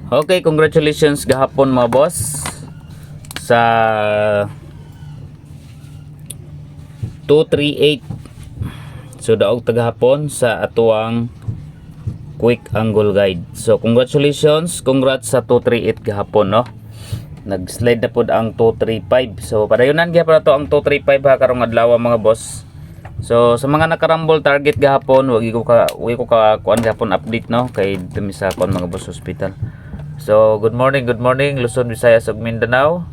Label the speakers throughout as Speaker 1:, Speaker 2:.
Speaker 1: Okay, congratulations gahapon mga boss sa 238. So daog tagahapon sa atuang quick angle guide. So congratulations, congrats sa 238 gahapon, no. Nag-slide na pod ang 235. So padayunan gyapon to ang 235 ha karong adlaw mga boss. So sa mga nakarambol target gahapon, wagi ko ka kuan gahapon update, no, kay dumi sa kon mga boss hospital. So good morning Luzon, Visayas ug Mindanao.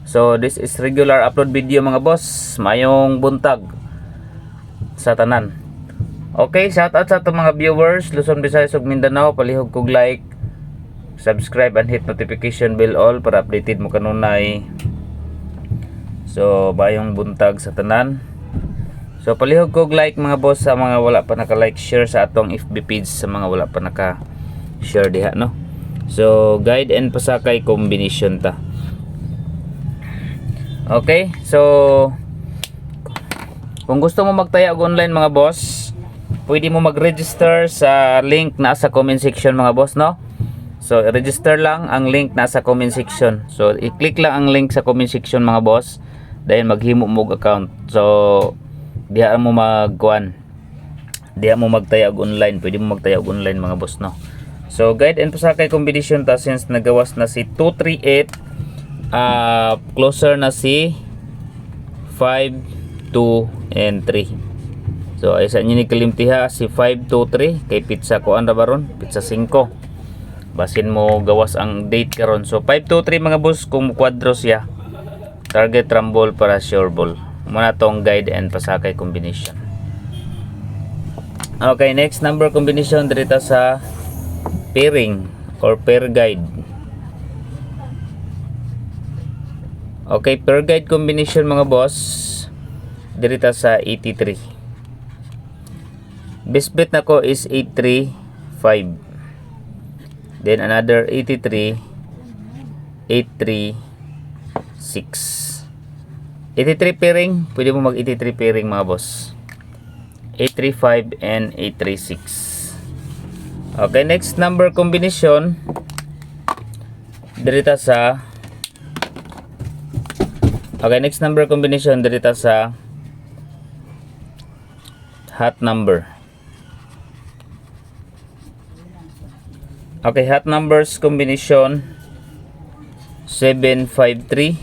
Speaker 1: So this is regular upload video mga boss. Mayong buntag sa tanan. Okay, shout out sa ato mga viewers Luzon, Visayas ug Mindanao. Palihog kog like, subscribe and hit notification bell all para updated mo kanunay. So bayong buntag sa tanan. So palihog kog like mga boss sa mga wala pa naka-like, share sa atong FB page sa mga wala pa naka-share diha, no. So guide and pasakay combination ta. Okay, so kung gusto mo magtaya og online mga boss, pwede mo mag-register sa link na sa comment section mga boss, no. So i-register lang ang link na sa comment section. So i-click lang ang link sa comment section mga boss, dahil maghimo mo og account. So diha mo magkuan, diha mo magtaya og online, pwede mo magtaya og online mga boss, no. So guide and pasakay combination ta, since nagawas na si 238, closer na si 5, 2 and 3. So ay sa inyo ni kalimtiha si 5, 2, 3 kay pizza ko ra baron, pizza 5. Basin mo gawas ang date karon. So 5, 2, 3 mga boss, kung kwadro siya, target rumble para sure ball. Muna tong guide and pasakay combination. Okay, next number combination dito sa pairing or pair guide. Okay, pair guide combination mga boss dito sa 83. Best bet nako is 83, 5. Then another 83, 83, 6. 83 pairing, pwede mo mag 83 pairing mga boss. 835 and 836. Okay, next number combination dito sa next number combination dito sa hot number. Okay, hot numbers combination 753,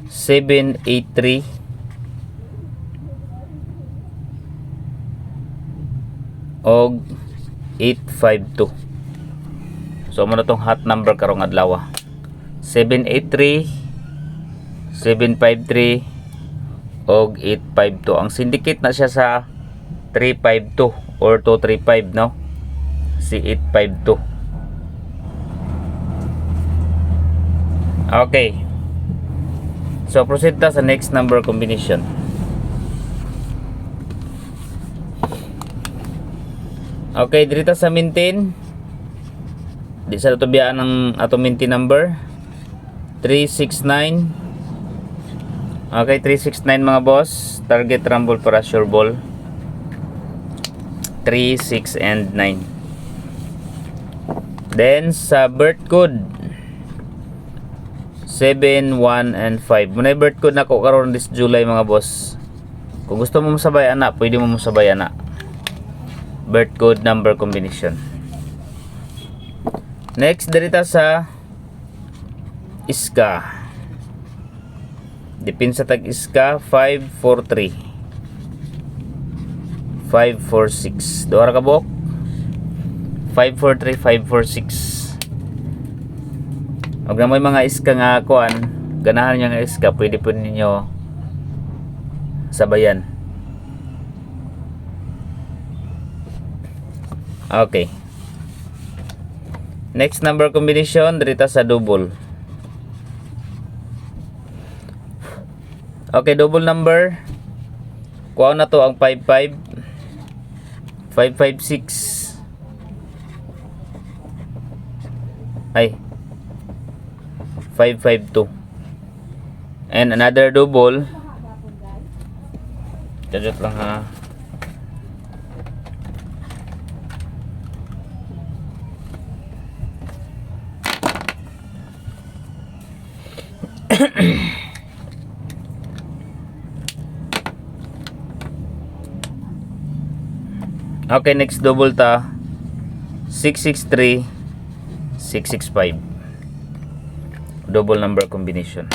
Speaker 1: 783, og 852. So mo na tong hot number karong adlaw. 783, 753 og 852. Ang syndicate na siya sa 352 or 235, no, si 852. Okay, so proceed ta sa next number combination. Okay, dito sa maintain, di sa tutubiyaan ng ato maintain number 369. Okay, 369 mga boss, target rumble para sure ball 3, 6 and 9. Then sa birth code 7, 1 and 5. Muna birth code nako karon this July mga boss. Kung gusto mo masabay ana, pwede mo masabay ana. Birth code number combination. Next dito sa iska, dipin sa tag iska 543, 546. Duha ra ka buok 543, 546. Og na may mga iska nga kuan, ganahan niya nga iska, pwede po ninyo sabayan. Okay, next number combination dito sa double. Okay, double number, kuha na to ang 55, 556, ay 552, and another double, jajot lang ha, Okay, next double ta 663 665. Double number combination.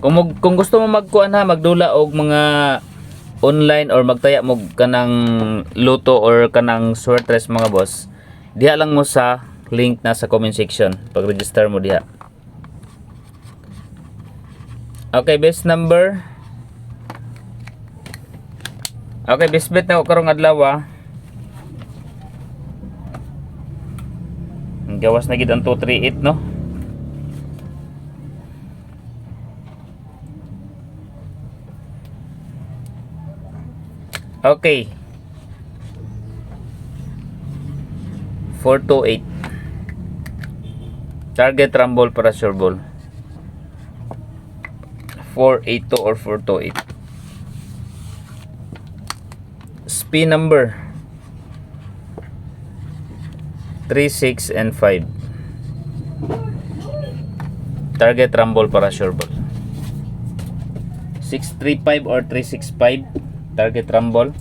Speaker 1: Kung gusto mo magkuan ha, magdula og mga online or magtaya mo kanang luto or kanang sortress mga boss, diha lang mo sa link na sa comment section. Pag-register mo diha. Okay, best number. Okay, best bet na ko karong adlaw. Gawas na gid ang 238 no. Okay. 428. Target rumble para sure ball. 482 or 428. Spin number 3, 6, and 5. Target rumble para sure ball. 635 or 365. Target rumble.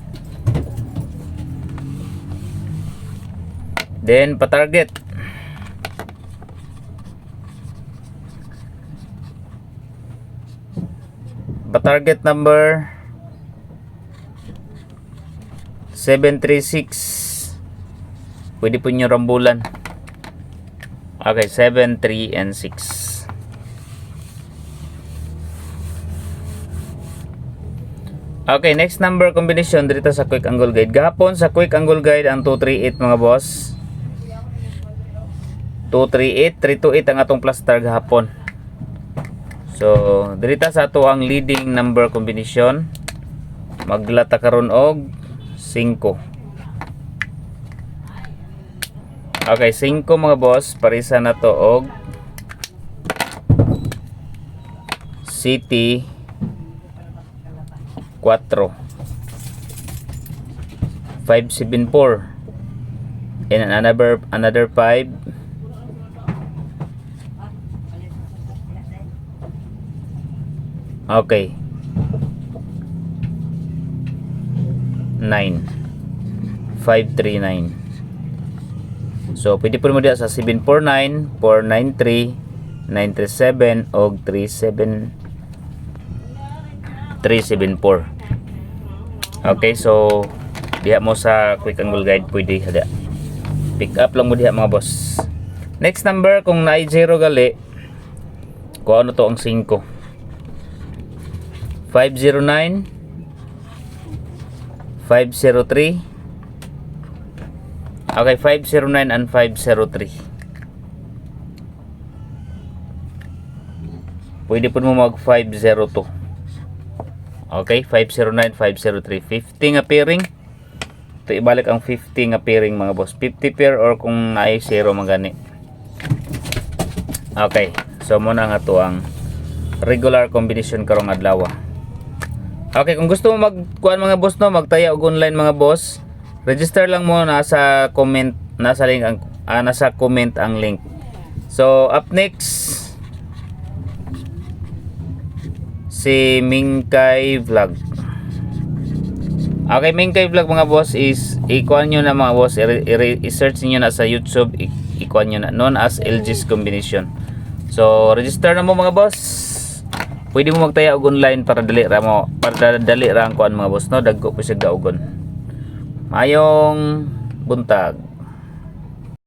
Speaker 1: Then pa-target. Pa-target number 736. Pwede po nyo rambulan. Okay, 7, 3, and 6. Okay, next number combination dito sa quick angle guide. Gahapon sa quick angle guide ang 238 mga boss. 238, 328 ang atong plus star gahapon. So, dito sa ato ang leading number combination. Maglata karon og 5. Okay, 5 mga boss, parisa na to og City 4 574 and another 5 okay 9 539. So, pwede po mo diya sa 749, 493, 937, o 374. Okay, so, diha mo sa quick angle guide, pwede hada. Pick up lang mo diha mga boss. Next number, kung na 0 gali, kung ano to ang 5. 509, 503, okay, 509 and 503. Pwede po mo mag 502. Okay, 509, 503. 50 nga pairing. Ito ibalik ang 50 nga pairing mga boss. 50 pair or kung naay 0 magani. Okay, so muna nga to ang regular combination karong adlaw. Okay, kung gusto mo magkuan mga boss no, magtaya og online mga boss. Register lang mo nasa comment, nasa link ang nasa comment ang link. So up next si Mingkay Vlog. Okay, Mingkay Vlog mga boss is ikuan nyo na mga boss, i-search niyo na sa YouTube, ikuan nyo na known as LG's combination. So register na mo mga boss. Pwede mo magtaya og online para dali ra mo, para dali ra ang kuan mga boss no, dagko po siya gaugon. Mayong buntag.